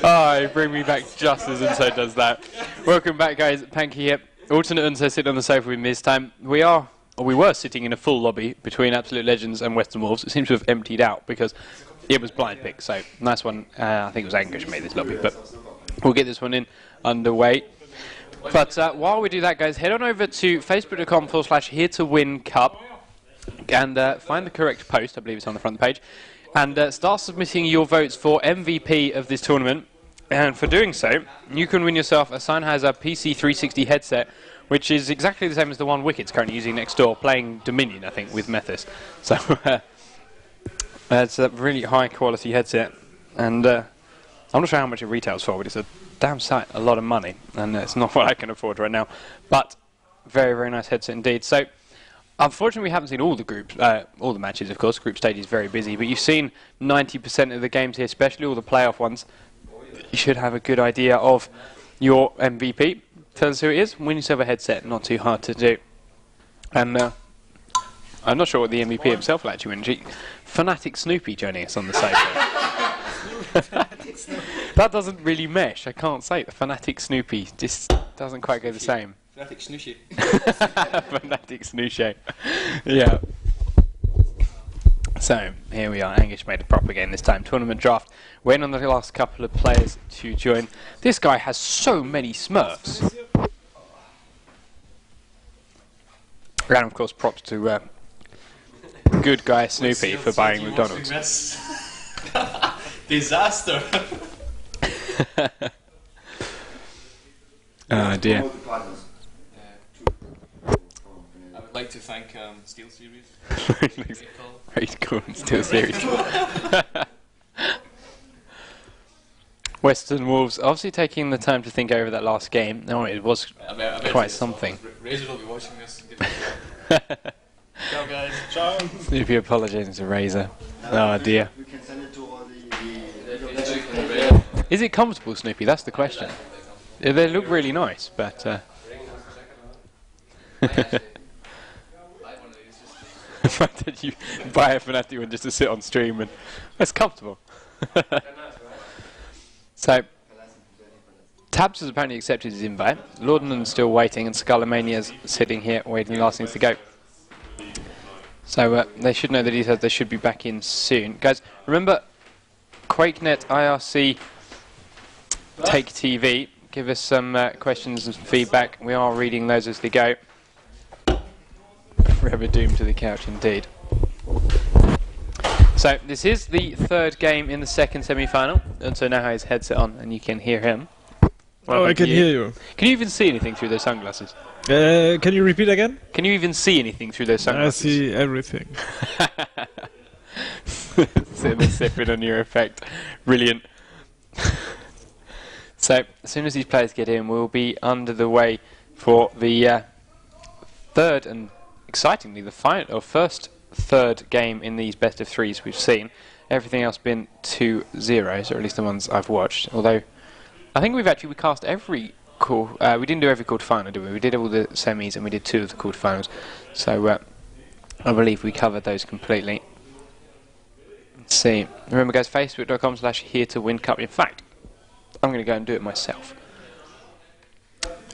Oh, bring me back just as Unso does that. Welcome back, guys. Panky here. Alternate Unso sitting on the sofa with me this time. We were sitting in a full lobby between Absolute Legends and Western Wolves. It seems to have emptied out because it was blind pick. So nice one. I think it was Angus who made this lobby, but we'll get this one in underway. But while we do that, guys, head on over to facebook.com/HearToWinCup and find the correct post. I believe it's on the front page. And start submitting your votes for MVP of this tournament. And for doing so, you can win yourself a Sennheiser PC360 headset, which is exactly the same as the one Wicked's currently using next door, playing Dominion, I think, with Methis. So it's a really high-quality headset. And I'm not sure how much it retails for, but it's a damn sight, a lot of money. And it's not what I can afford right now. But very, very nice headset indeed. So unfortunately, we haven't seen all the groups, all the matches, of course. Group stage is very busy, but you've seen 90% of the games here, especially all the playoff ones. You should have a good idea of your MVP. Tell us who it is. Win yourself a headset. Not too hard to do. And I'm not sure what the MVP himself will actually win. Fanatic Snoopy joining us on the sofa. That doesn't really mesh. I can't say it. The Fanatic Snoopy just doesn't quite go the same. Fanatic Snooshy. Fanatic Snooshy. Yeah. So, here we are. Angus made a proper game this time. Tournament draft. Waiting on the last couple of players to join. This guy has so many Smurfs. And, of course, props to good guy Snoopy for buying McDonald's. Disaster. Oh, dear. I would like to thank Steel Series. Very cool, Steel Series. Western Wolves obviously taking the time to think over that last game. No, it was quite something. Razor will be watching this. Ciao, guys. Ciao. Snoopy apologising to Razor. Oh dear. We can send it to all the Is it comfortable, Snoopy? That's the question. They look really nice, but the fact that you buy a Fnatic one just to sit on stream and it's comfortable. So, Tabs has apparently accepted his invite. Laudanon's still waiting, and Skullomania's sitting here waiting, last things to go. So they should know that he said they should be back in soon. Guys, remember, QuakeNet, IRC, Take TV. Give us some questions and feedback. We are reading those as they go. Forever doomed to the couch, indeed. So this is the third game in the second semi-final. And so now has his headset on, and you can hear him. Oh, I can hear you. Can you even see anything through those sunglasses? Can you repeat again? Can you even see anything through those sunglasses? I see everything. Sitting there sipping on your effect. Brilliant. So, as soon as these players get in, we'll be under the way for the third and, excitingly, the first third game in these best of threes we've seen. Everything else been 2-0, or at least the ones I've watched. Although, I think we cast every we didn't do every quarterfinal, did we? We did all the semis and we did 2 of the quarterfinals. So, I believe we covered those completely. Let's see. Remember, guys, facebook.com/HearToWinCup. In fact, I'm going to go and do it myself.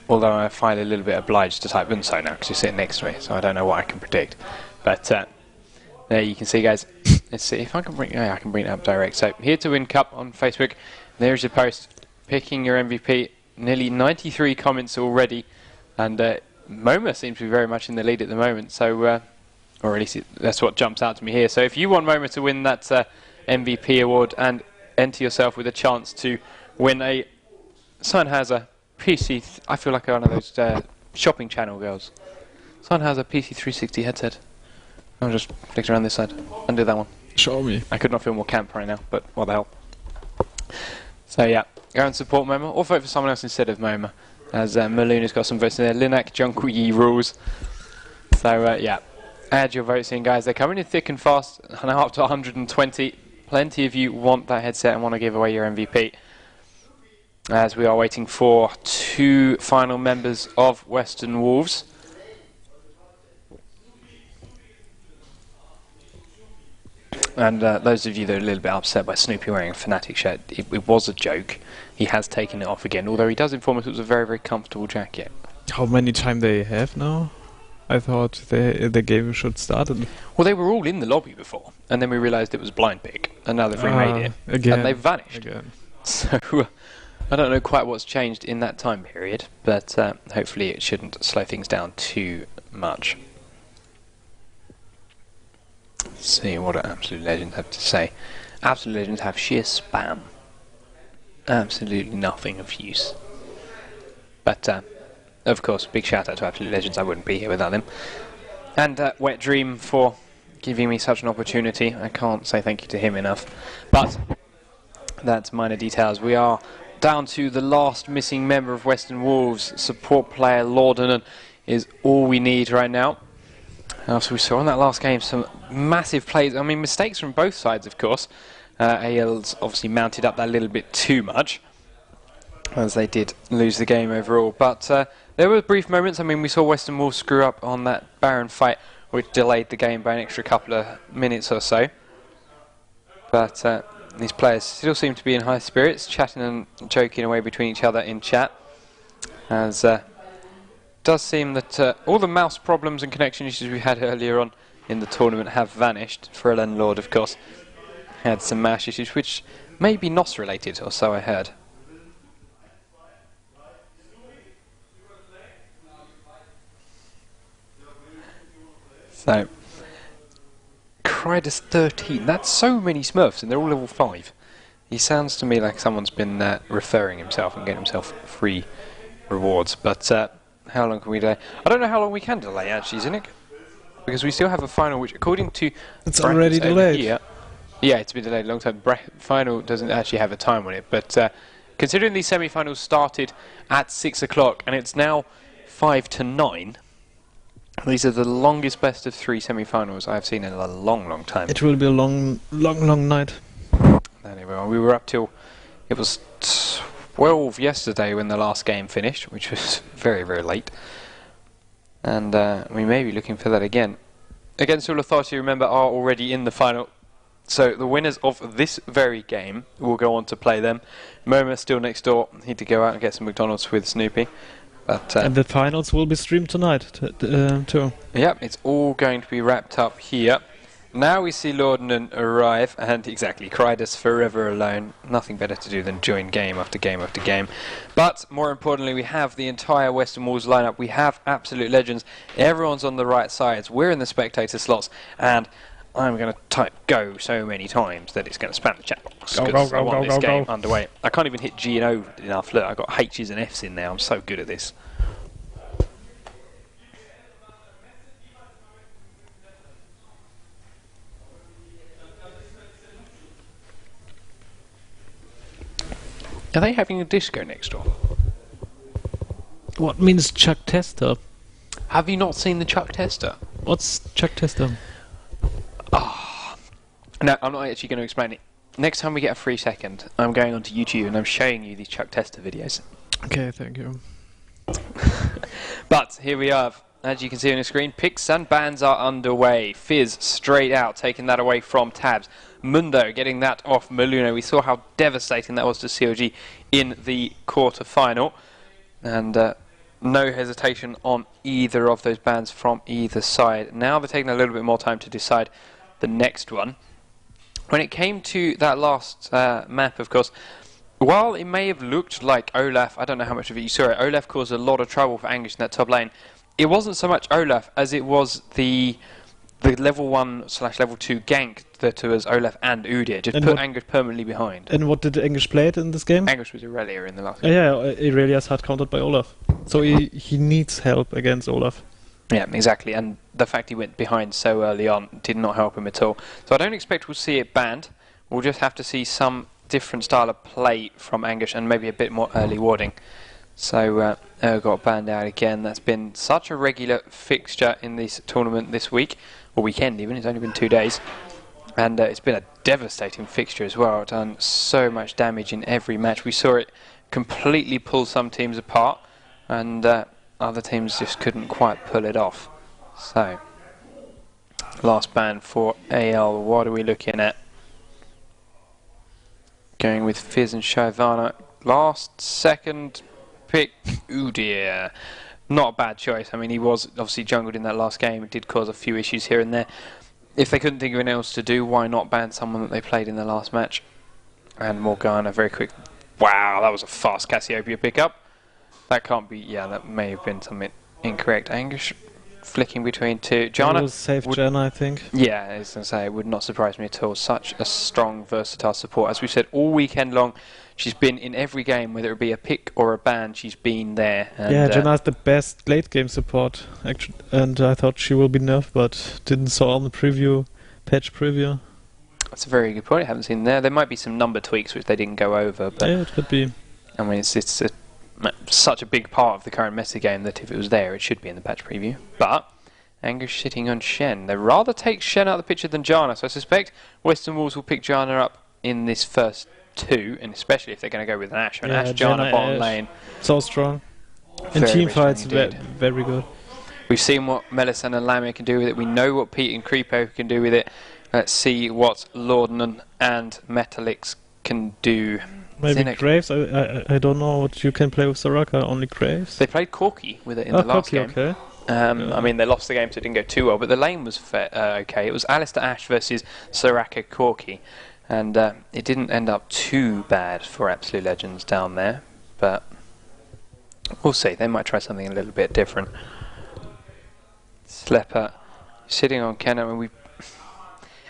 Although I find it a little bit obliged to type Unso now because you're sitting next to me, so I don't know what I can predict. But there you can see, guys. Let's see if I can bring. I can bring it up direct. So HearToWinCup on Facebook. There's your post picking your MVP. Nearly 93 comments already, and MoMA seems to be very much in the lead at the moment. So, or at least that's what jumps out to me here. So if you want MoMA to win that MVP award and enter yourself with a chance to win a Sennheiser PC, I feel like one of those shopping channel girls. Sennheiser PC360 headset. I'll just flick around this side and do that one. Show me. I could not feel more camp right now, but what the hell. So yeah, go and support MoMA, or vote for someone else instead of MoMA, as Maluna's got some votes in there. Linak, Jungle Yi rules. So yeah, add your votes in, guys. They're coming in thick and fast, now up to 120. Plenty of you want that headset and want to give away your MVP. As we are waiting for 2 final members of Western Wolves. And those of you that are a little bit upset by Snoopy wearing a Fnatic shirt, it was a joke. He has taken it off again, although he does inform us it was a very, very comfortable jacket. How many time they have now? I thought the game should start. Well, they were all in the lobby before, and then we realised it was blind pick, and now they've remade it, again, and they've vanished. Again. So I don't know quite what's changed in that time period, but hopefully it shouldn't slow things down too much. Let's see what Absolute Legends have to say. Absolute Legends have sheer spam. Absolutely nothing of use. But of course, big shout out to Absolute Legends, I wouldn't be here without them. And Wet Dream for giving me such an opportunity. I can't say thank you to him enough. But that's minor details. We are down to the last missing member of Western Wolves. Support player Lordenen is all we need right now. So we saw in that last game some massive plays. I mean, mistakes from both sides, of course. AL's obviously mounted up that a little bit too much, as they did lose the game overall. But there were brief moments. I mean, we saw Western Wolves screw up on that Baron fight, which delayed the game by an extra couple of minutes or so. But these players still seem to be in high spirits, chatting and joking away between each other in chat. As does seem that all the mouse problems and connection issues we had earlier on in the tournament have vanished. Frelon Lord, of course, had some mouse issues, which may be NOS related, or so I heard. So, Krydas 13, that's so many Smurfs, and they're all level 5. He sounds to me like someone's been referring himself and getting himself free rewards, but how long can we delay? I don't know how long we can delay, actually, Zinnik, because we still have a final, which according to... It's already delayed. Here, yeah, it's been delayed a long time. Final doesn't actually have a time on it, but considering these semi-finals started at 6 o'clock, and it's now 5 to 9... These are the longest best of 3 semi-finals I've seen in a long, long time. It will be a long night. Anyway, we were up till... It was 12 yesterday when the last game finished, which was very, very late. And we may be looking for that again. Against All Authority, remember, are already in the final. So the winners of this very game will go on to play them. Moma still next door. Need to go out and get some McDonald's with Snoopy. But, and the finals will be streamed tonight too. Yep, it's all going to be wrapped up here. Now we see Lordenen arrive, and exactly, Krydas forever alone. Nothing better to do than join game after game after game. But more importantly, we have the entire Western Wolves lineup. We have Absolute Legends. Everyone's on the right sides. We're in the spectator slots, and I'm going to type go so many times that it's going to spam the chat box, because I want this game underway. I can't even hit G and O enough. Look, I've got H's and F's in there. I'm so good at this. Are they having a disco next door? What means Chuck Tester? Have you not seen the Chuck Tester? What's Chuck Tester? No, I'm not actually going to explain it. Next time we get a free second, I'm going onto YouTube and I'm showing you these Chuck Tester videos. Okay, thank you. But here we are. As you can see on the screen, picks and bans are underway. Fizz straight out, taking that away from Tabs. Mundo getting that off Maluno. We saw how devastating that was to COG in the quarter-final. And no hesitation on either of those bans from either side. Now they're taking a little bit more time to decide the next one. When it came to that last map, of course, while it may have looked like Olaf, I don't know how much of it you saw it, Olaf caused a lot of trouble for Angus in that top lane. It wasn't so much Olaf as it was the level 1/level 2 gank that was Olaf and Udyr. Just put Angus permanently behind. And what did Angus play it in this game? Angus was Irelia in the last game. Yeah, Irelia's hard countered by Olaf. So he needs help against Olaf. Yeah, exactly. And the fact he went behind so early on did not help him at all. So I don't expect we'll see it banned. We'll just have to see some different style of play from Angus and maybe a bit more early warding. So got banned out again. That's been such a regular fixture in this tournament this week, or weekend even. It's only been 2 days, and it's been a devastating fixture as well. It's done so much damage in every match. We saw it completely pull some teams apart, and other teams just couldn't quite pull it off. So Last ban for AL. What are we looking at? Going with Fizz and Shyvana. Last second pick. Ooh dear. Not a bad choice. I mean, he was obviously jungled in that last game. It did cause a few issues here and there. If they couldn't think of anything else to do, why not ban someone that they played in the last match? And Morgana, very quick. Wow, that was a fast Cassiopeia pickup. That can't be. Yeah, that may have been something incorrect. Anguish flicking between two. Janna was safe Janna, I think. Yeah, I was going to say, it would not surprise me at all. Such a strong, versatile support. As we said, all weekend long, she's been in every game, whether it be a pick or a ban, she's been there. And yeah, Janna's the best late game support, actually, and I thought she will be nerfed, but didn't saw on the preview, patch preview. That's a very good point. I haven't seen there. There might be some number tweaks which they didn't go over, but yeah, it could be. I mean, it's such a big part of the current meta game that if it was there, it should be in the patch preview. But Anguish sitting on Shen. They rather take Shen out of the picture than Janna, so I suspect Western Wolves will pick Janna up in this first two, and especially if they're going to go with an Ashe. An Ashe, Janna, bottom Ashe. lane. So strong. In Very, team very fights, strong indeed. very good. We've seen what Melisande and Lamia can do with it. We know what Pete and Creepo can do with it. Let's see what Lordnan and Metalix can do. Maybe Zinnik. Graves? I don't know what you can play with Soraka, only Graves? They played Corki with it in the last game. Okay. I mean, they lost the game, so it didn't go too well, but the lane was okay. It was Alistair Ashe versus Soraka Corki, and it didn't end up too bad for Absolute Legends down there, but we'll see. They might try something a little bit different. Slepper sitting on Kennen. I mean,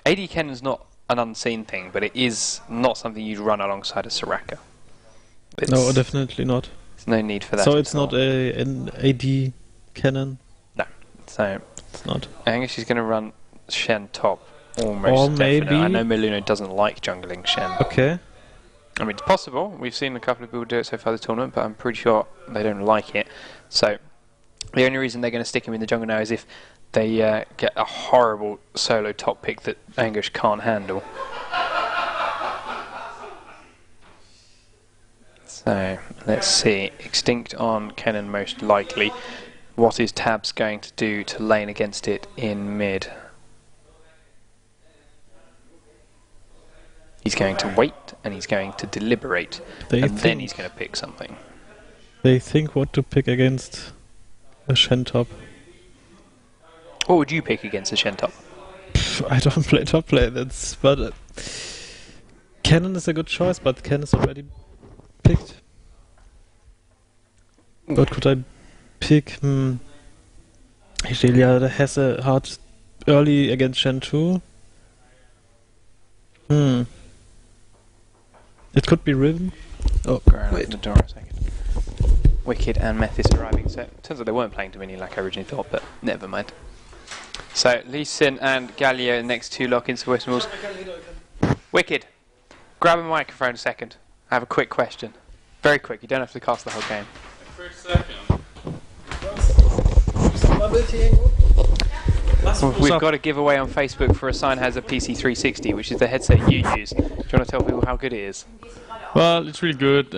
AD Kennen's not an unseen thing, but it is not something you'd run alongside a Soraka. No, definitely not. There's no need for that. So it's not an AD cannon? No. So it's not. Angus is going to run Shen top. Almost or definitely. maybe. I know Miluno doesn't like jungling Shen. Okay. I mean, it's possible. We've seen a couple of people do it so far this tournament, but I'm pretty sure they don't like it. So the only reason they're going to stick him in the jungle now is if they get a horrible solo top pick that Anguish can't handle. So let's see. Extinct on Kennen most likely. What is Tabs going to do to lane against it in mid? He's going to wait and he's going to deliberate, and then he's going to pick something. They think what to pick against a Shen top. What would you pick against a Shen top? I don't play top lane, but Cannon is a good choice, but Cannon is already picked. What could I pick? Irelia has a hard early against Shen 2. It could be Riven. Oh, wait. The door a second. Wicked and Mephis arriving. So it turns out they weren't playing Dominion like I originally thought, but never mind. So Lee Sin and Galio next to lock into Western Wolves. Wicked, grab a microphone a second. I have a quick question. Very quick. You don't have to cast the whole game. For a second. We've got a giveaway on Facebook for a Sennheiser PC360, which is the headset you use. Do you want to tell people how good it is? Well, it's really good.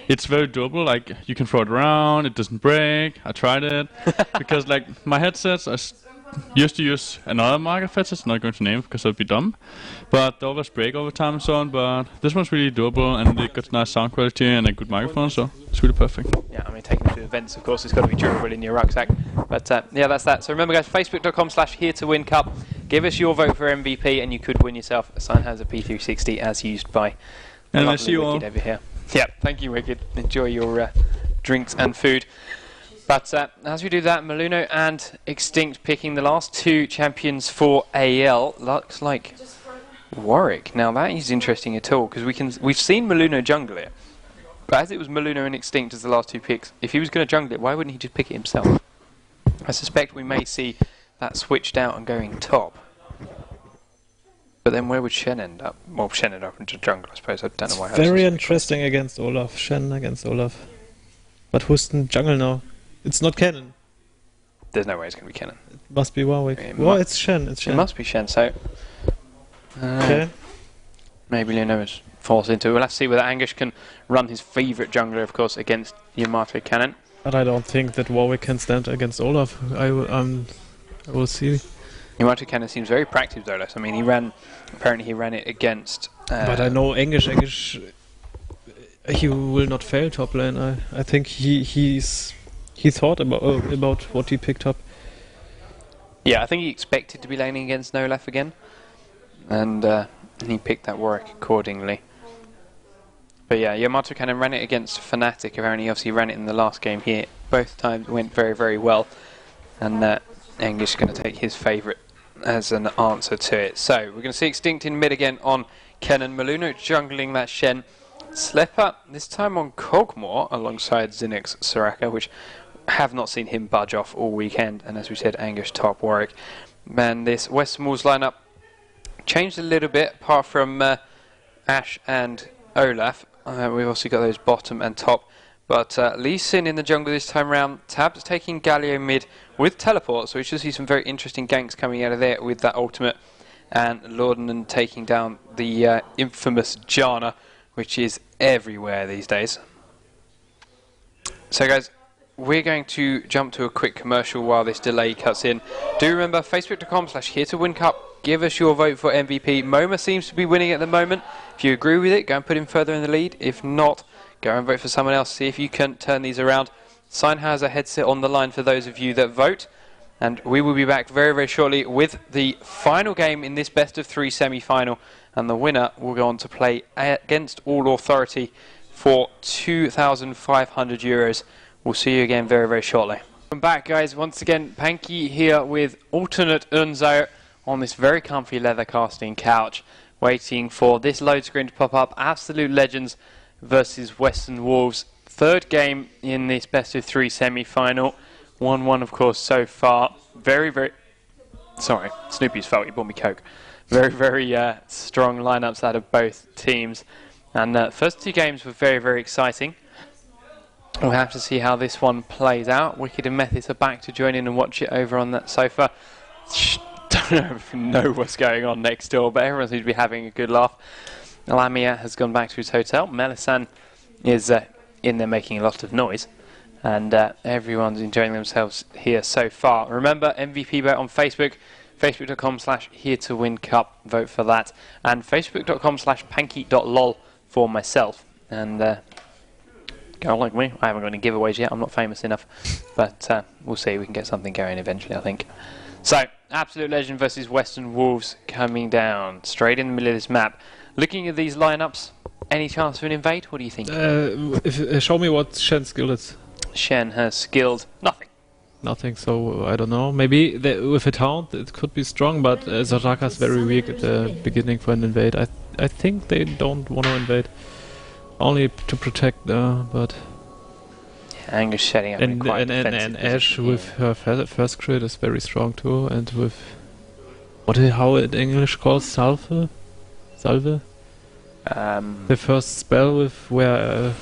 It's very durable. Like, you can throw it around, it doesn't break. I tried it because, like, my headsets I used to use another market headset. Not going to name it because I'd be dumb, but they always break over time and so on. But this one's really durable and it got nice sound quality and a good microphone, so it's really perfect. Yeah, I mean, taking it to events, of course, it's got to be durable in your rucksack. But yeah, that's that. So remember, guys, facebook.com/HearToWin Cup. Give us your vote for MVP, and you could win yourself a Sennheiser P360 as used by And I see you all Wicked over here. Yeah, thank you, Wicked. Enjoy your drinks and food. But as we do that, Miluno and Extinct picking the last two champions for AL. Looks like Warwick. Now that is interesting at all, because we've seen Miluno jungle it. But as it was Miluno and Extinct as the last two picks, if he was going to jungle it, why wouldn't he just pick it himself? I suspect we may see that switched out and going top. But then where would Shen end up? Well, Shen ended up into jungle, I suppose. I don't know why. Very interesting against Olaf. Shen against Olaf. But who's in jungle now? It's not Cannon. There's no way it's going to be Kennen. It must be Warwick. It's Shen. It's Shen. It must be Shen, so... okay. Maybe Leonovis falls into it. We'll have to see whether Anguish can run his favourite jungler, of course, against Yamato Cannon. But I don't think that Warwick can stand against Olaf. I will see. Yamato Cannon seems very practiced though. I mean, apparently he ran it against... but I know English, he will not fail top lane. I think he thought about what he picked up. Yeah, I think he expected to be laning against Nolaf again, and he picked that work accordingly. But yeah, Yamato Cannon ran it against Fnatic. Apparently, obviously ran it in the last game here. Both times went very, very well, and English is going to take his favourite as an answer to it. So we're going to see Extinct in mid again on Kennen. Maluno jungling that Shen. Slepper this time on Kog'Maw alongside Zinix Soraka, which have not seen him budge off all weekend. And as we said, Angus top Warwick. Man, this Western Walls lineup changed a little bit apart from Ashe and Olaf. We've also got those bottom and top. But Lee Sin in the jungle this time round. Tab's taking Galio mid with teleport, so we should see some very interesting ganks coming out of there with that ultimate. And Lordanen taking down the infamous Janna, which is everywhere these days. So guys, we're going to jump to a quick commercial while this delay cuts in. Do remember, facebook.com/HearToWinCup. Give us your vote for MVP. Moma seems to be winning at the moment. If you agree with it, go and put him further in the lead. If not, go and vote for someone else. See if you can turn these around. Sennheiser headset on the line for those of you that vote. And we will be back very, very shortly with the final game in this best-of-3 semi-final. And the winner will go on to play against All Authority for €2,500. We'll see you again very, very shortly. Welcome back, guys. Once again, Panky here with alternate Unzo on this very comfy leather casting couch, waiting for this load screen to pop up. Absolute Legends versus Western Wolves. Third game in this best-of-3 semi-final. 1-1, of course, so far. Very, very... Sorry, Snoopy's fault. He bought me Coke. Very, very strong lineups out of both teams. And first two games were very, very exciting. We'll have to see how this one plays out. Wicked and Methis are back to join in and watch it over on that sofa. Don't know what's going on next door, but everyone seems to be having a good laugh. Lamia has gone back to his hotel. Melisande is in there making a lot of noise. And everyone's enjoying themselves here so far. Remember, MVP vote on Facebook. Facebook.com/HearToWinCup. Vote for that. And Facebook.com/Panky.lol for myself. And go like me. I haven't got any giveaways yet. I'm not famous enough. But we'll see. We can get something going eventually, I think. So, Absolute Legend versus Western Wolves coming down. Straight in the middle of this map. Looking at these lineups, any chance of an invade? What do you think? Show me what Shen's skill is. Shen has skilled nothing. Nothing, so I don't know. Maybe with a taunt it could be strong, but Soraka's very weak at the beginning for an invade. I think they don't want to invade. Only to protect, but... Angus shedding up in quite and Ashe with her first crit is very strong too, and with... how in English calls Salve? Salve? The first spell with where...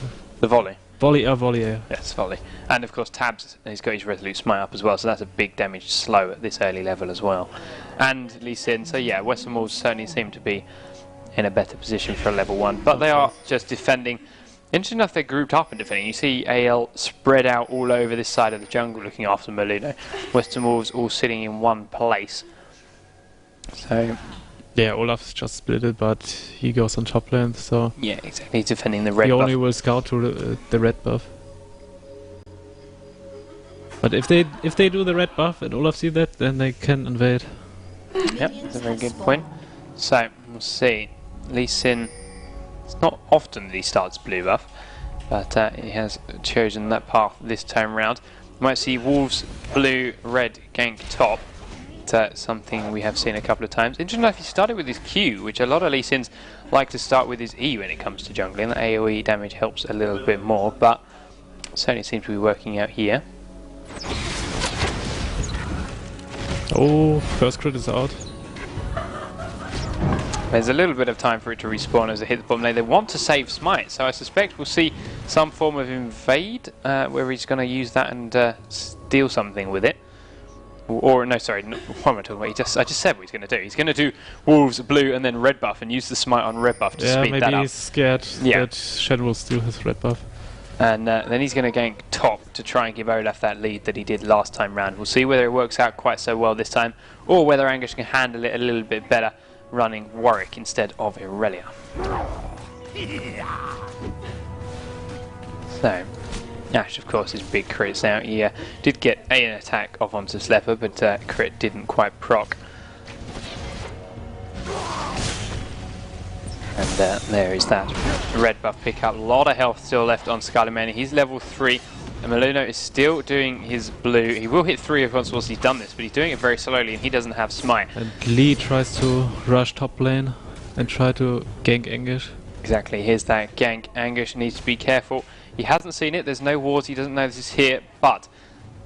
the volley. Volley, yeah. Yes, volley. And of course Tabs, he's got his Resolute Smite up as well, so that's a big damage slow at this early level as well. And Lee Sin, so yeah, Western Wolves certainly seem to be in a better position for a level 1, but they are just defending. Interesting enough, they're grouped up in defending. You see AL spread out all over this side of the jungle looking after Maluno. Western Wolves all sitting in one place. So... yeah, Olaf's just split it, but he goes on top lane, so... yeah, exactly. He's defending the red he buff. only will scout to the red buff. But if they do the red buff and Olaf see that, then they can invade. Yep, that's a very good point. So, we'll see. Lee Sin, it's not often that he starts blue buff, but he has chosen that path this time round. You might see Wolves blue, red gank top. Something we have seen a couple of times. Interesting enough, he started with his Q, which a lot of Lee Sins like to start with his E when it comes to jungling. The AoE damage helps a little bit more, but certainly seems to be working out here. Oh, first crit is out. There's a little bit of time for it to respawn as it hits the bottom lane. They want to save Smite, so I suspect we'll see some form of invade where he's going to use that and steal something with it. Or no, sorry, no, what am I talking about? I just said what he's going to do. He's going to do Wolves blue and then red buff and use the Smite on red buff to speed that up. Maybe he's scared that Shadow will steal his red buff. And then he's going to gank top to try and give Olaf that lead that he did last time round. We'll see whether it works out quite so well this time, or whether Angus can handle it a little bit better running Warwick instead of Irelia. So, Ash, of course, is big crits now. He did get an attack off onto Slepper, but crit didn't quite proc. And there is that red buff pickup. A lot of health still left on Scarlemania. He's level 3. And Maluno is still doing his blue. He will hit 3 of once he's done this, but he's doing it very slowly and he doesn't have smite. And Lee tries to rush top lane and try to gank Angus. Exactly, here's that gank. Angus needs to be careful. He hasn't seen it, there's no wards, he doesn't know this is here, but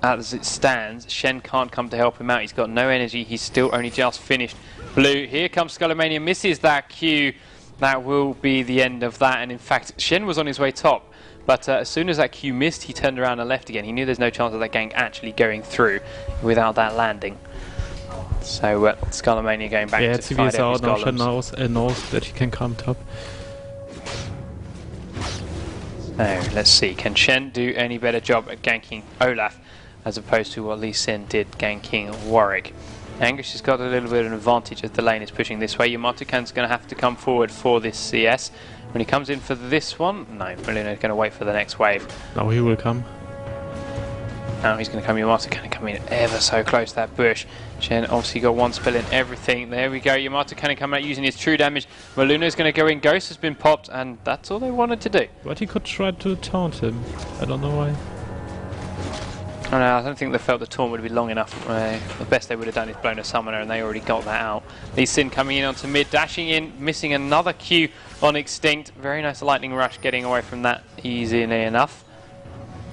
as it stands, Shen can't come to help him out. He's got no energy, he's still only just finished blue. Here comes Scarlemania, misses that Q. That will be the end of that, and in fact, Shen was on his way top. But as soon as that Q missed, he turned around and left again. He knew there's no chance of that gank actually going through without that landing. So Scarlemania going back to fight out his golems. Shen knows that he can come top. So let's see, can Shen do any better job at ganking Olaf as opposed to what Lee Sin did ganking Warwick? Angus has got a little bit of an advantage as the lane is pushing this way. Yamatokan's going to have to come forward for this CS. When he comes in for this one, no, Maluno's going to wait for the next wave. Now he will come. Now he's going to come, Yamato come in ever so close to that bush. Shen obviously got one spell in everything. There we go, Yamato coming out using his true damage. Maluno's going to go in, Ghost has been popped, and that's all they wanted to do. But he could try to taunt him. I don't know why. Oh, no, I don't think they felt the taunt would be long enough. The best they would have done is blown a summoner, and they already got that out. Lee Sin coming in onto mid, dashing in, missing another Q on Extinct. Very nice lightning rush, getting away from that easily enough.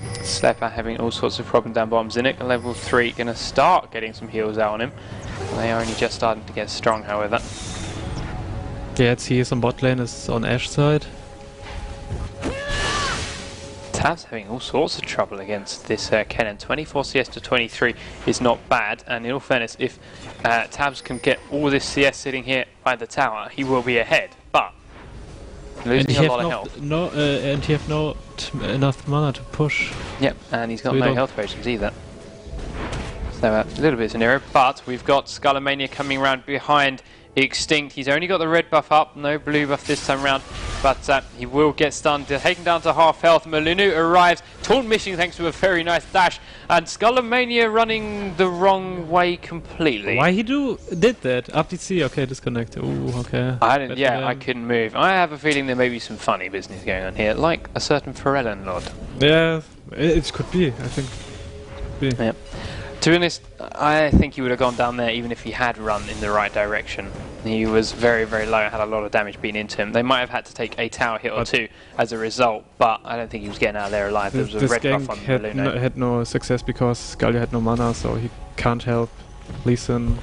Slepper having all sorts of problems down bottom. Zinnik, level 3, going to start getting some heals out on him. They are only just starting to get strong, however. Yeah, CS on bot lane is on Ash side. Tab's having all sorts of trouble against this Kennen. 24 CS to 23 is not bad, and in all fairness, if Tabs can get all this CS sitting here by the tower, he will be ahead, but losing a lot of health. And he have no enough mana to push. Yep, and he's got So no health potions either. So a little bit of an error, but we've got Scarlemania coming around behind Extinct. He's only got the red buff up, no blue buff this time around, but he will get stunned, taken down to half health. Malunu arrives, taunt missing thanks to a very nice dash, and Scarlemania running the wrong way completely. Why he did that? Up DC, okay, disconnect. Ooh, okay. I couldn't move. I have a feeling there may be some funny business going on here, like a certain Ferellan Lord. Yeah, it could be, I think. Could be. Yep. To be honest, I think he would have gone down there even if he had run in the right direction. He was very, very low, had a lot of damage being into him. They might have had to take a tower hit or two as a result, but I don't think he was getting out of there alive. There was a red buff on Maluno. Had no success because Scalia had no mana, so he can't help Lee Sin.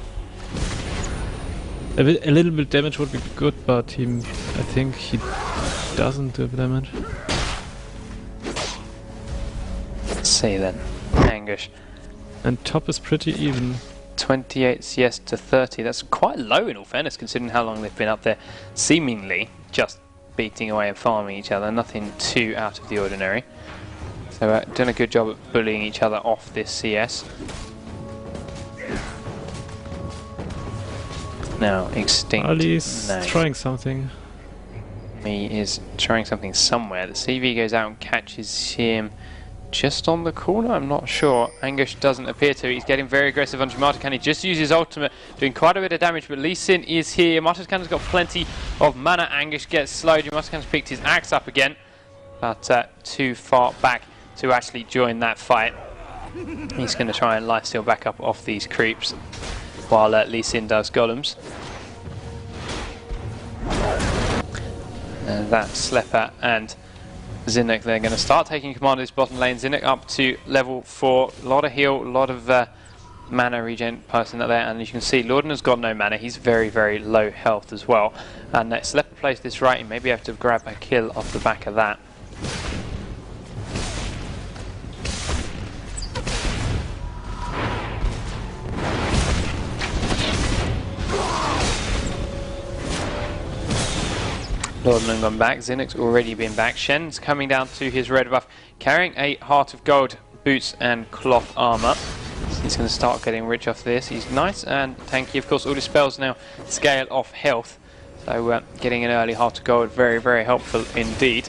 A little bit damage would be good, but I think he doesn't do damage. Let's see then. Angus. And top is pretty even. 28 CS to 30. That's quite low in all fairness, considering how long they've been up there, seemingly just beating away and farming each other. Nothing too out of the ordinary. So done a good job at bullying each other off this CS. Now Extinct. Ali's trying something. He is trying something somewhere. The CV goes out and catches him just on the corner, I'm not sure. Angus doesn't appear to. He's getting very aggressive on Yamatokan. He just used his ultimate, doing quite a bit of damage, but Lee Sin is here. Yamatokan's got plenty of mana. Angus gets slowed. Yamatokan's picked his axe up again, but too far back to actually join that fight. He's going to try and lifesteal back up off these creeps while Lee Sin does golems. And that's Slepper and Zinnik. They're going to start taking command of this bottom lane. Zinnik up to level 4. A lot of heal, a lot of mana regen person out there. And as you can see, Lorden has got no mana. He's very, very low health as well. And Slepper plays this right. He may be able to grab a kill off the back of that. Lordman gone back. Zinuk's already been back. Shen's coming down to his red buff, carrying a Heart of Gold boots and cloth armor. So he's going to start getting rich off this. He's nice and tanky. Of course, all his spells now scale off health. So getting an early Heart of Gold, very, very helpful indeed.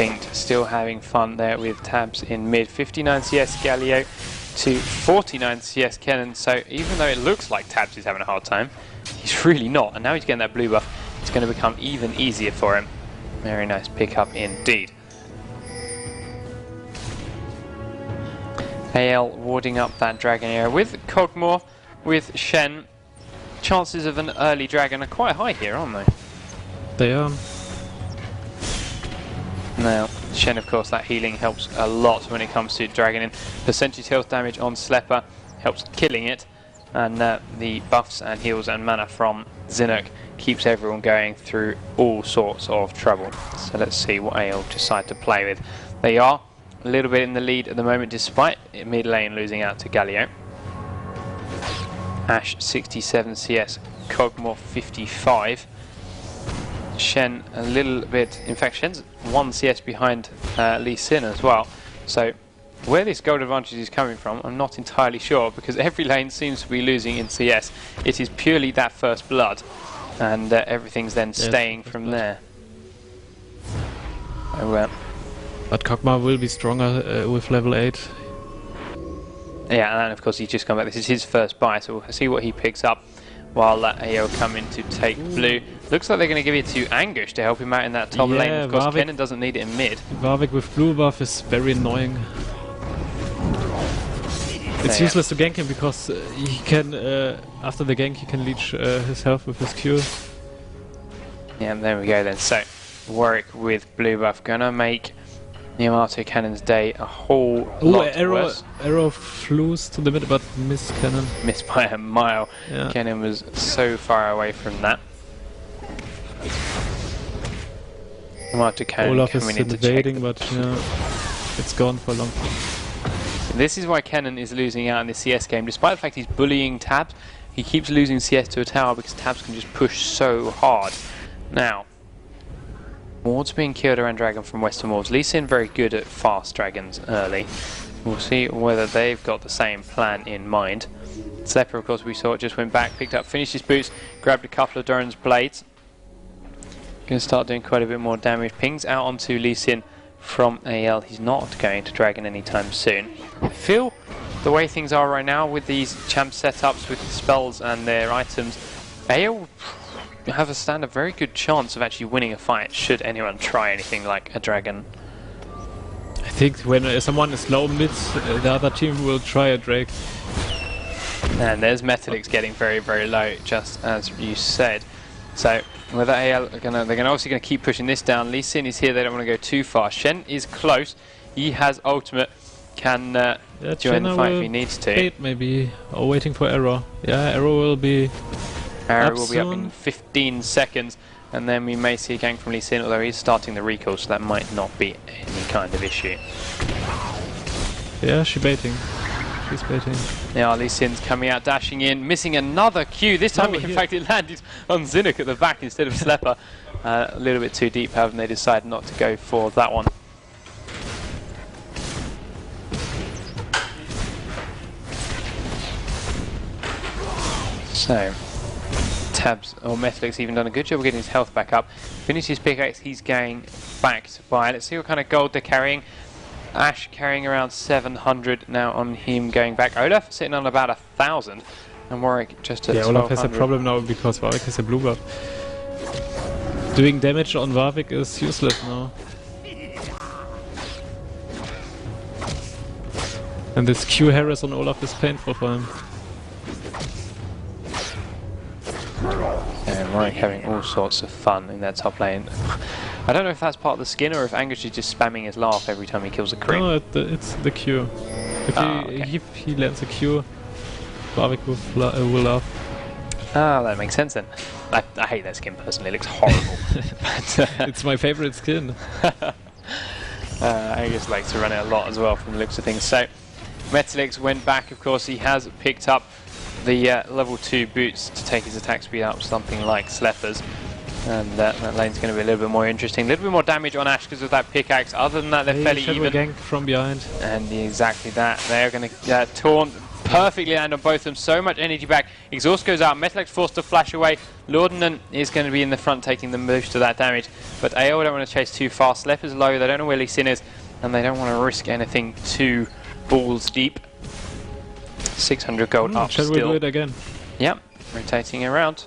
Distinct, still having fun there with tabs in mid. 59 CS Galio to 49 CS Kennen. So even though it looks like Tabs is having a hard time, he's really not. And now he's getting that blue buff. It's going to become even easier for him. Very nice pickup indeed. AL warding up that dragon area with Cogmore, with Shen. Chances of an early dragon are quite high here, aren't they? They are. Now, Shen, of course, that healing helps a lot when it comes to dragoning. Percentage health damage on Slepper helps killing it, and the buffs and heals and mana from Zinuk keeps everyone going through all sorts of trouble. So let's see what AL decide to play with. They are a little bit in the lead at the moment, despite mid lane losing out to Galio. Ash 67 CS, Cogmore 55. Shen a little bit, in fact Shen's 1 CS behind Lee Sin as well. So where this gold advantage is coming from, I'm not entirely sure, because every lane seems to be losing in CS. It is purely that first blood, and everything's then staying from there. Oh, but Kog'Maw will be stronger with level 8. Yeah, and of course he's just come back. This is his first buy, so we'll see what he picks up while AO come in to take blue. Looks like they're going to give it to Anguish to help him out in that top lane. Of course, Kennen doesn't need it in mid. Warwick with blue buff is very annoying. It's useless to gank him because he can, after the gank, he can leech his health with his Q. Yeah, there we go then. So, Warwick with blue buff gonna make Yamato Cannon's day a whole lot worse. Arrow flews to the mid, but missed Cannon. Missed by a mile. Yeah. Cannon was so far away from that. Yamato Cannon Olaf coming is in to invading, check. but yeah, it's gone for long. This is why Cannon is losing out in the CS game. Despite the fact he's bullying Tabs, he keeps losing CS to a tower because Tabs can just push so hard. Now, wards being killed around dragon from western wards. Lee Sin very good at fast dragons early. We'll see whether they've got the same plan in mind. Slepper, of course, we saw it, just went back, picked up, finished his boots, grabbed a couple of Duran's blades. Going to start doing quite a bit more damage. Pings out onto Lee Sin from AL. He's not going to dragon anytime soon. I feel the way things are right now with these champ setups, with the spells and their items, AL have a very good chance of actually winning a fight should anyone try anything like a dragon. I think when someone is low mid, the other team will try a Drake. And there's Metalix getting very, very low, just as you said. So whether AL are they're obviously going to keep pushing this down. Lee Sin is here, they don't want to go too far. Shen is close, he has ultimate, can join the fight if he needs to. Wait, maybe, or waiting for Arrow. Yeah, Arrow will be Arrow will be up in 15 seconds, and then we may see a gank from Lee Sin, although he's starting the recall, so that might not be any kind of issue. Yeah, she's baiting. She's baiting. Now Lee Sin's coming out, dashing in, missing another Q. This time, in fact, it landed on Zinuk at the back instead of Slepper. A little bit too deep, however, they decided not to go for that one. So, Tabs, or Metalix, even done a good job of getting his health back up. Finished his pickaxe, he's going back to buy. Let's see what kind of gold they're carrying. Ash carrying around 700 now on him going back. Olaf sitting on about 1,000, and Warwick just at 1,200. Yeah, Olaf has a problem now because Warwick has a blue buff. Doing damage on Warwick is useless now. And this Q Harris on Olaf is painful for him. Yeah, Warwick having all sorts of fun in that top lane. I don't know if that's part of the skin or if Anguish is just spamming his laugh every time he kills a creep. No, it's the Q. If he lands a Q, Warwick will laugh. Ah, that makes sense then. I hate that skin personally, it looks horrible. But, it's my favorite skin. Angus likes to run it a lot as well from the looks of things. So, Metalix went back, of course, he has picked up the level 2 boots to take his attack speed up, something like Slepper's. And that lane's going to be a little bit more interesting. A little bit more damage on Ashe because of that pickaxe. Other than that, they're fairly even. Gank from behind. And exactly that. They're going to taunt perfectly land on both of them. So much energy back. Exhaust goes out. Metalex forced to flash away. Lordenen is going to be in the front taking the most of that damage. But AO don't want to chase too fast. Slepper's low. They don't know where Lee Sin is. And they don't want to risk anything too balls deep. 600 gold up shall still. we do it again? Yep. Rotating around.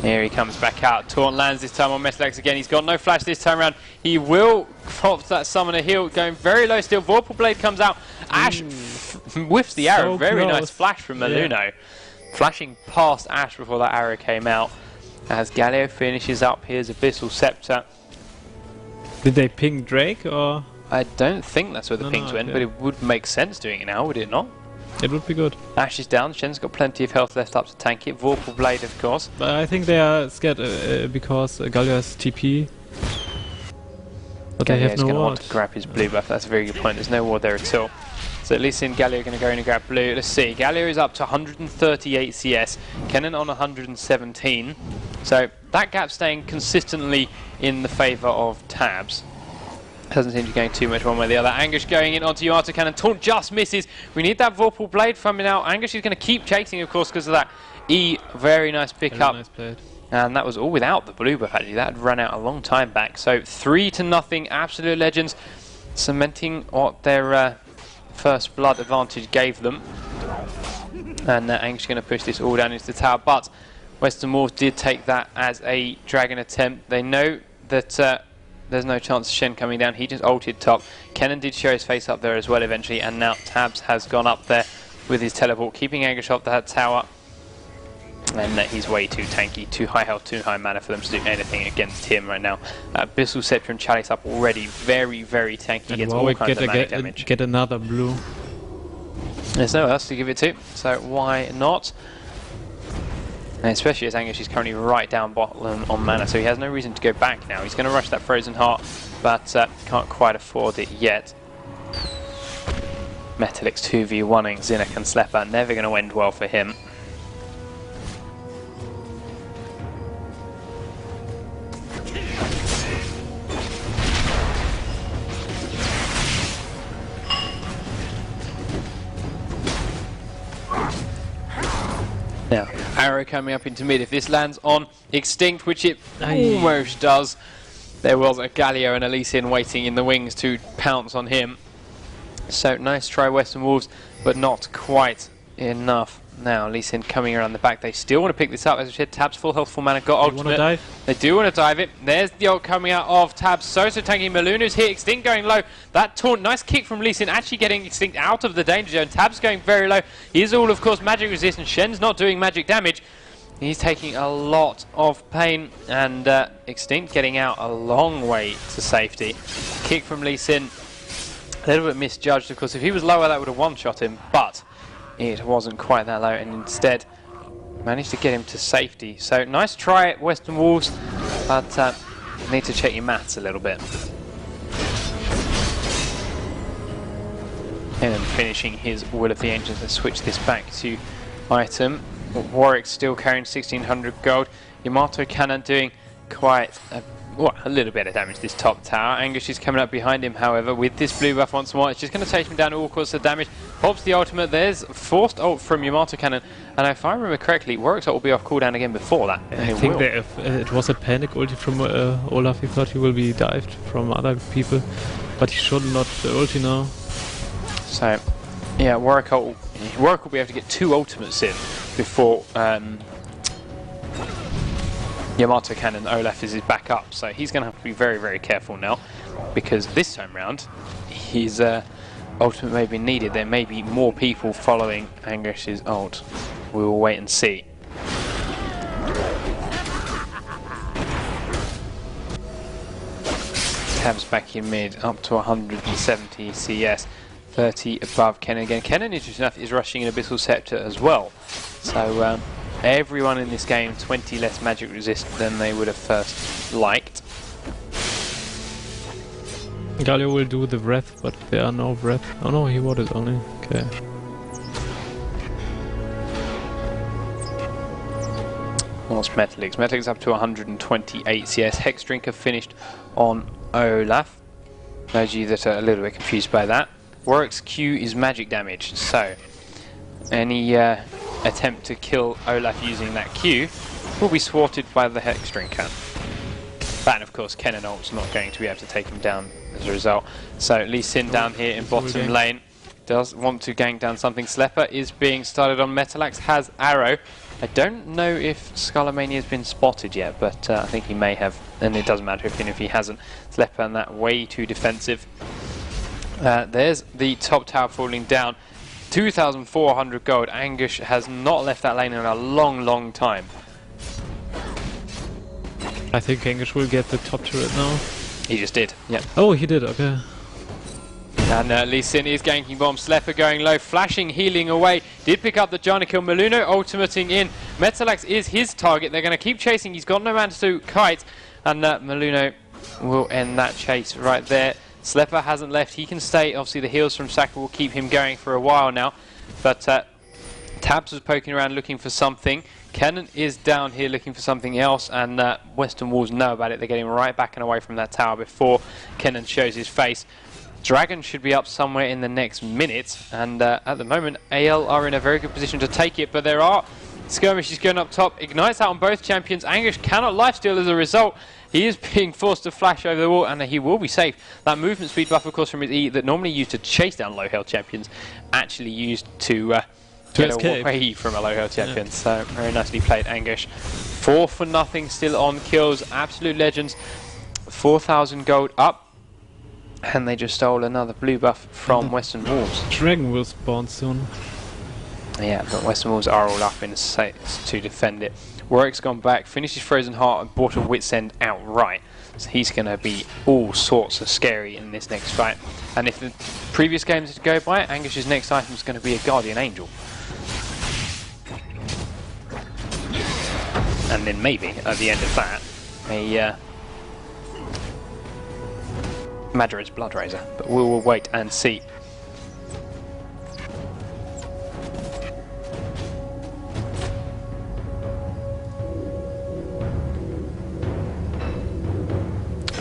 Here he comes back out. Taunt lands this time on Metalex again. He's got no flash this time around. He will prop that summoner heal, going very low still. Vorpal Blade comes out. Ashe whiffs the arrow. Very nice flash from Maluno. Yeah. Flashing past Ashe before that arrow came out. As Galio finishes up, here's Abyssal Scepter. Did they ping Drake or? I don't think that's where the pings went, but it would make sense doing it now, would it not? It would be good. Ashe is down. Shen's got plenty of health left up to tank it. Vorpal Blade, of course. But I think they are scared because Galio has TP. But they have no going to ward. want to grab his blue buff. That's a very good point. There's no ward there at all. So at least in Galio are going to go in and grab blue. Let's see. Galio is up to 138 CS. Kennen on 117. So that gap staying consistently in the favour of Tabs. Doesn't seem to be going too much one way or the other. Anguish going in onto Yamato Cannon. Taunt just misses. We need that Vorpal Blade from him now. Anguish is going to keep chasing, of course, because of that E. Very nice pickup. Nice and that was all without the blue buff, actually. That had run out a long time back. So 3-0. Absolute Legends cementing what their first blood advantage gave them. And Anguish is going to push this all down into the tower. But Western Wolves did take that as a dragon attempt. They know that there's no chance of Shen coming down. He just ulted top. Kennen did show his face up there as well eventually, and now Tabs has gone up there with his teleport, keeping Anguish off that tower. And he's way too tanky, too high health, too high mana for them to do anything against him right now. Abyssal Scepter and Chalice up already, very, very tanky. And Gets all kinds of mana damage. Get another blue. There's no one else to give it to, so why not? And especially as Anguish is currently right down bottom on mana, so he has no reason to go back now. He's going to rush that Frozen Heart, but can't quite afford it yet. Metalix 2v1ing Zinnik and Slepper, never going to end well for him. Now, arrow coming up into mid. If this lands on Extinct, which it almost does, there was a Galio and a Lee Sin waiting in the wings to pounce on him. So nice try, Western Wolves, but not quite enough. Now, Lee Sin coming around the back. They still want to pick this up. As I said, Tabs full health, full mana, got ultimate. Dive? They do want to dive it. There's the ult coming out of Tabs. So tanking. Maluno's here. Extinct going low. That taunt, nice kick from Lee Sin, actually getting Extinct out of the danger zone. Tabs going very low. He is all, of course, magic resistant. Shen's not doing magic damage. He's taking a lot of pain. And Extinct getting out a long way to safety. Kick from Lee Sin. A little bit misjudged, of course. If he was lower, that would have one-shot him. But it wasn't quite that low, and instead managed to get him to safety. So nice try at Western Wolves, but need to check your maths a little bit. And then finishing his Will of the Ancients. Let's switch this back to item. Warwick still carrying 1600 gold. Yamato Cannon doing quite a little bit of damage this top tower. Anguish is coming up behind him, however, with this blue buff once more. It's just going to take him down all course of damage. Pops the ultimate. There's forced ult from Yamato Cannon. And if I remember correctly, Warwick's ult will be off cooldown again before that. I think that it was a panic ulti from Olaf. He thought he will be dived from other people, but he should not ulti now. So, yeah, Warwick will be able to get 2 ultimates in before Yamato Cannon Olaf is back up, so he's going to have to be very, very careful now, because this time round his ultimate may be needed. There may be more people following Anguish's ult. We will wait and see. Tabs back in mid, up to 170 CS, 30 above Kennen again. Kennen, interesting enough, is rushing an Abyssal Scepter as well. So everyone in this game 20 less magic resist than they would have first liked. Galio will do the breath, but there are no breath. Oh no, he warded only. Okay. What's Metalix? Metalix up to 128 CS. Hex Drinker finished on Olaf. Those of you that are a little bit confused by that. Warwick's Q is magic damage, so any attempt to kill Olaf using that Q will be thwarted by the Hex Drinker. And of course, Kennen ult's not going to be able to take him down as a result. So Lee Sin down here in bottom lane does want to gank down something. Slepper is being started on. Metalax has Arrow. I don't know if Skullomania has been spotted yet, but I think he may have, and it doesn't matter if he hasn't. Slepper and that way too defensive. There's the top tower falling down. 2,400 gold. Anguish has not left that lane in a long time. I think Anguish will get the top turret now. He just did, yeah. Oh, he did, okay. And Lee Sin is ganking bomb. Slepper going low, flashing, healing away. Did pick up the Johnny kill. Maluno ultimating in. Metalax is his target. They're going to keep chasing. He's got no man to kite. And Maluno will end that chase right there. Slepper hasn't left. He can stay. Obviously, the heals from Saka will keep him going for a while now. But Tabs was poking around looking for something. Kennen is down here looking for something else, and Western Wolves know about it. They're getting right back and away from that tower before Kennen shows his face. Dragon should be up somewhere in the next minute, and at the moment AL are in a very good position to take it, but there are skirmishes going up top. Ignites out on both champions. Anguish cannot lifesteal as a result. He is being forced to flash over the wall, and he will be safe. That movement speed buff, of course, from his E that normally used to chase down low health champions, actually used to get away from a low health champion. Yeah. So very nicely played, Anguish. 4-0 still on kills. Absolute legends. 4,000 gold up. And they just stole another blue buff from Western Wolves. Dragon will spawn soon. Yeah, but Western Wolves are all up in sets to defend it. Warwick's gone back, finishes Frozen Heart and bought a Wit's End outright. So he's going to be all sorts of scary in this next fight. And if the previous games to go by, Anguish's next item is going to be a Guardian Angel. And then maybe, at the end of that, a Madara's Blood Razor, but we will wait and see.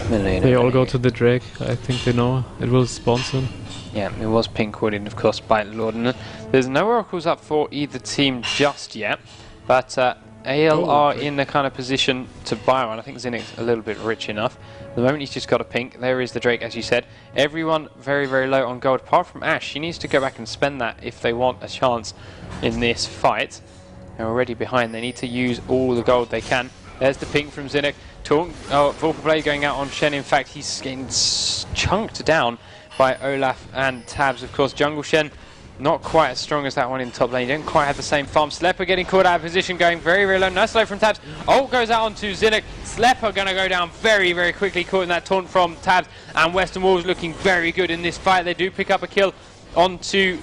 They all go to the Drake. I think they know it will spawn soon. Yeah, it was pink warded, of course, by Lorden. There's no oracles up for either team just yet, but AL are in the kind of position to buy one. I think Zinnik's a little bit rich enough. At the moment he's just got a pink. There is the Drake, as you said. Everyone very, very low on gold, apart from Ashe. She needs to go back and spend that if they want a chance in this fight. They're already behind. They need to use all the gold they can. There's the pink from Zinnik. Vorpal Blade going out on Shen. In fact, he's getting chunked down by Olaf and Tabs. Of course, Jungle Shen, not quite as strong as that one in top lane. He didn't quite have the same farm. Slepper getting caught out of position, going very, very low. Nice slow from Tabs. Ult goes out onto Zinnik. Slepper going to go down very, very quickly, caught in that taunt from Tabs. And Western Wolves looking very good in this fight. They do pick up a kill onto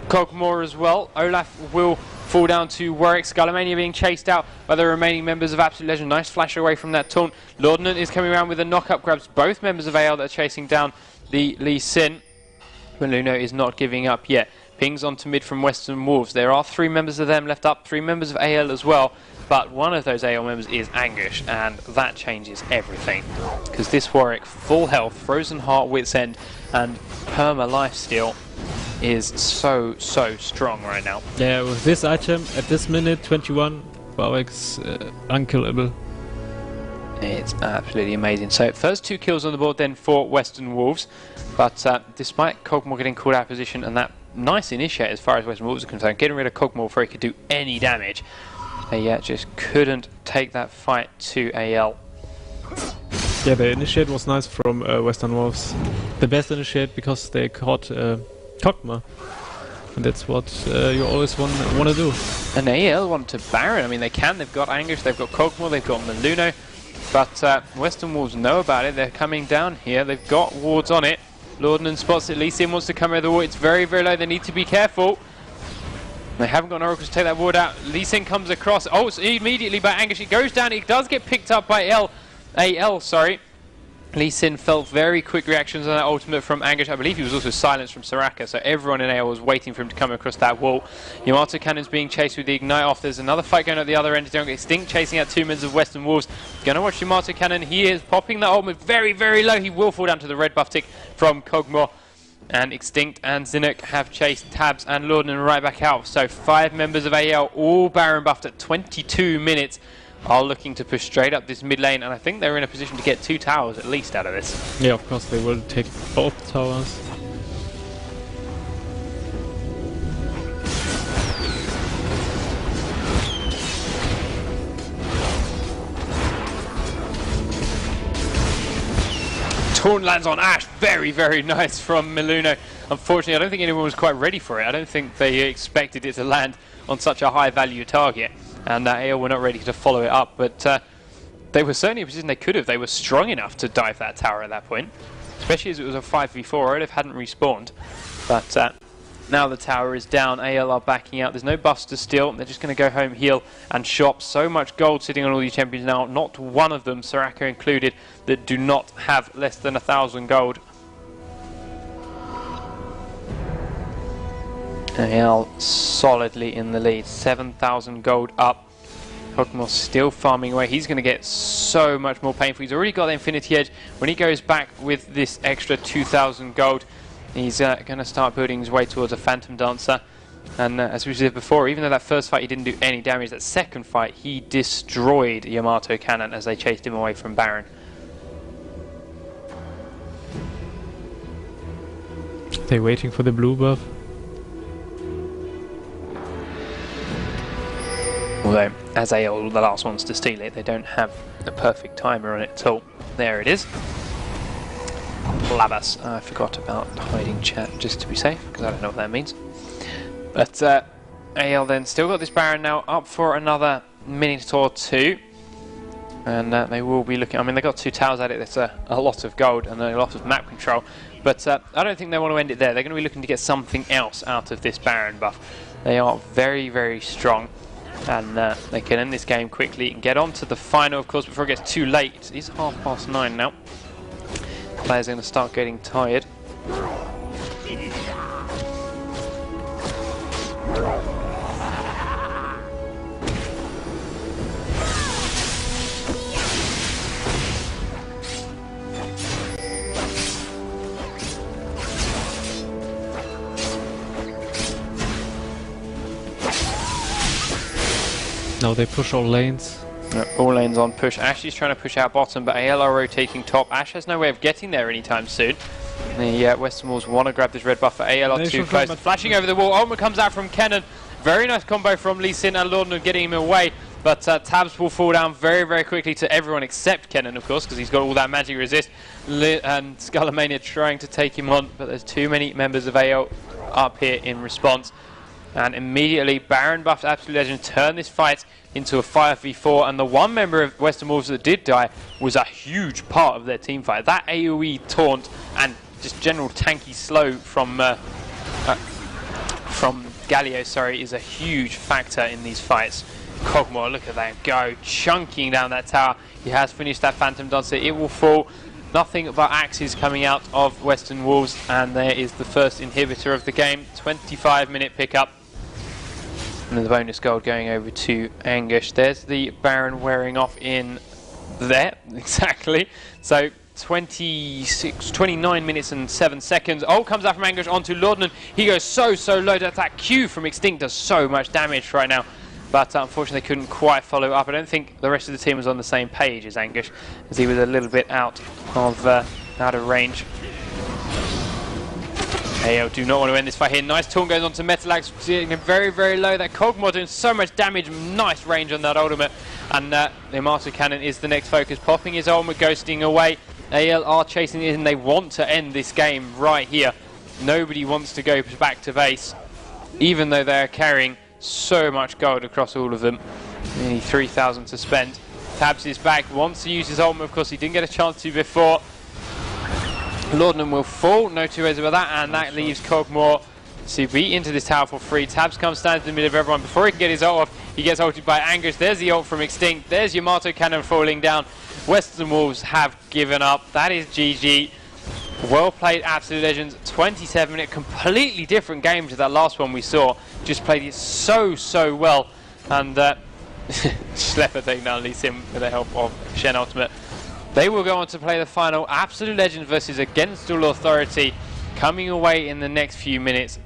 Kog'Maw as well. Olaf will fall down to Warwick. Skullomania being chased out by the remaining members of Absolute Legend. Nice flash away from that taunt. Lordnan is coming around with a knock-up, grabs both members of AL that are chasing down the Lee Sin. Maluno is not giving up yet. Pings onto mid from Western Wolves. There are 3 members of them left up, 3 members of AL as well, but one of those AL members is Anguish, and that changes everything. Because this Warwick, full health, Frozen Heart, Wit's End, and Perma Lifesteal is so strong right now. Yeah, with this item, at this minute 21, Warwick's unkillable. It's absolutely amazing. So first 2 kills on the board then for Western Wolves, but despite Kog'Maw getting called out of position and that nice initiate as far as Western Wolves are concerned, getting rid of Kog'Maw before he could do any damage, they just couldn't take that fight to AL. Yeah, the initiate was nice from Western Wolves. The best initiate because they caught Kog'Maw. And that's what you always want to do. And AL want to Baron. I mean, they can. They've got Anguish, they've got Kog'Maw, they've got Maluno. But Western Wolves know about it. They're coming down here. They've got wards on it. Lorden spots it. Lee Sin wants to come over the wall. It's very, very low. They need to be careful. They haven't got an Oracle to take that ward out. Lee Sin comes across. Oh, it's immediately by Anguish. It goes down. It does get picked up by AL, sorry. Lee Sin felt very quick reactions on that ultimate from Anguish. I believe he was also silenced from Soraka, so everyone in AL was waiting for him to come across that wall. Yamato Cannon's being chased with the Ignite off. There's another fight going at the other end. Extinct chasing out 2 members of Western Wolves. Gonna watch Yamato Cannon. He is popping that ultimate very, very low. He will fall down to the red buff tick from Kog'Maw. And Extinct and Zinuk have chased Tabs and Lordnan right back out. So 5 members of AL, all Baron buffed at 22 minutes, are looking to push straight up this mid lane, and I think they're in a position to get 2 towers at least out of this. Yeah, of course they will take both towers. Taunt lands on Ashe. Very, very nice from Miluno. Unfortunately, I don't think anyone was quite ready for it. I don't think they expected it to land on such a high value target. And AL were not ready to follow it up, but they were certainly in a position they could have. They were strong enough to dive that tower at that point, especially as it was a 5v4. Olaf hadn't respawned, but now the tower is down. AL are backing out. There's no buffs to steal. They're just going to go home, heal, and shop. So much gold sitting on all these champions now. Not one of them, Soraka included, that do not have less than 1,000 gold. AL solidly in the lead, 7,000 gold up. Kog'Maw still farming away. He's going to get so much more painful. He's already got the Infinity Edge. When he goes back with this extra 2,000 gold, he's going to start building his way towards a Phantom Dancer. And as we said before, even though that first fight he didn't do any damage, that second fight he destroyed Yamato Cannon as they chased him away from Baron. They're waiting for the blue buff. Although, as AL were the last ones to steal it, they don't have a perfect timer on it at all. There it is. Labas. I forgot about hiding chat just to be safe, because I don't know what that means. But AL then still got this Baron now up for another minute or two. And they will be looking, I mean, they got 2 towers at it. That's a lot of gold and a lot of map control. But I don't think they want to end it there. They're going to be looking to get something else out of this Baron buff. They are very, very strong. And they can end this game quickly and get on to the final, of course, before it gets too late. It is 9:30 now. Players are going to start getting tired. Now they push all lanes. All lanes on push. Ashe is trying to push out bottom, but AL are rotating top. Ashe has no way of getting there anytime soon. The Western Wolves want to grab this red buff, but AL are too close. Flashing over the wall. Ultimate comes out from Kennen. Very nice combo from Lee Sin and Lordnan getting him away. But Tabs will fall down very, very quickly to everyone except Kennen, of course, because he's got all that magic resist. And Skullomania trying to take him on, but there's too many members of AL up here in response. And immediately, Baron buffed Absolute Legend turned this fight into a 5v4, and the one member of Western Wolves that did die was a huge part of their team fight. That AoE taunt and just general tanky slow from Galio, sorry, is a huge factor in these fights. Kog'Maw, look at that go, chunking down that tower. He has finished that Phantom Dancer. It will fall. Nothing but axes coming out of Western Wolves, and there is the first inhibitor of the game. 25-minute pickup. And the bonus gold going over to Anguish. There's the Baron wearing off in there, exactly. So 29 minutes and 7 seconds. Ult comes out from Anguish onto Lordnan. He goes so low. That Q from Extinct does so much damage right now. But unfortunately they couldn't quite follow up. I don't think the rest of the team was on the same page as Anguish, as he was a little bit out of range. AL do not want to end this fight here. Nice taunt goes on to Metalax, very, very low. That Kog'Maw doing so much damage, nice range on that ultimate. And the Yamato Cannon is the next focus, popping his ultimate, ghosting away. AL are chasing it, and they want to end this game right here. Nobody wants to go back to base, even though they're carrying so much gold across all of them. Nearly 3,000 to spend. Tabs is back, wants to use his ultimate, of course he didn't get a chance to before. Lordnan will fall, no two ways about that, and that leaves Kog'Maw to be into this tower for free. Tabs comes, stands in the middle of everyone. Before he can get his ult off, he gets ulted by Anguish. There's the ult from Extinct. There's Yamato Cannon falling down. Western Wolves have given up. That is GG. Well played, Absolute Legends. 27-minute, completely different game to that last one we saw. Just played it so well. And Schlepper taking down Lee Sim with the help of Shen Ultimate. They will go on to play the final Absolute Legends versus Against All Authority, coming away in the next few minutes.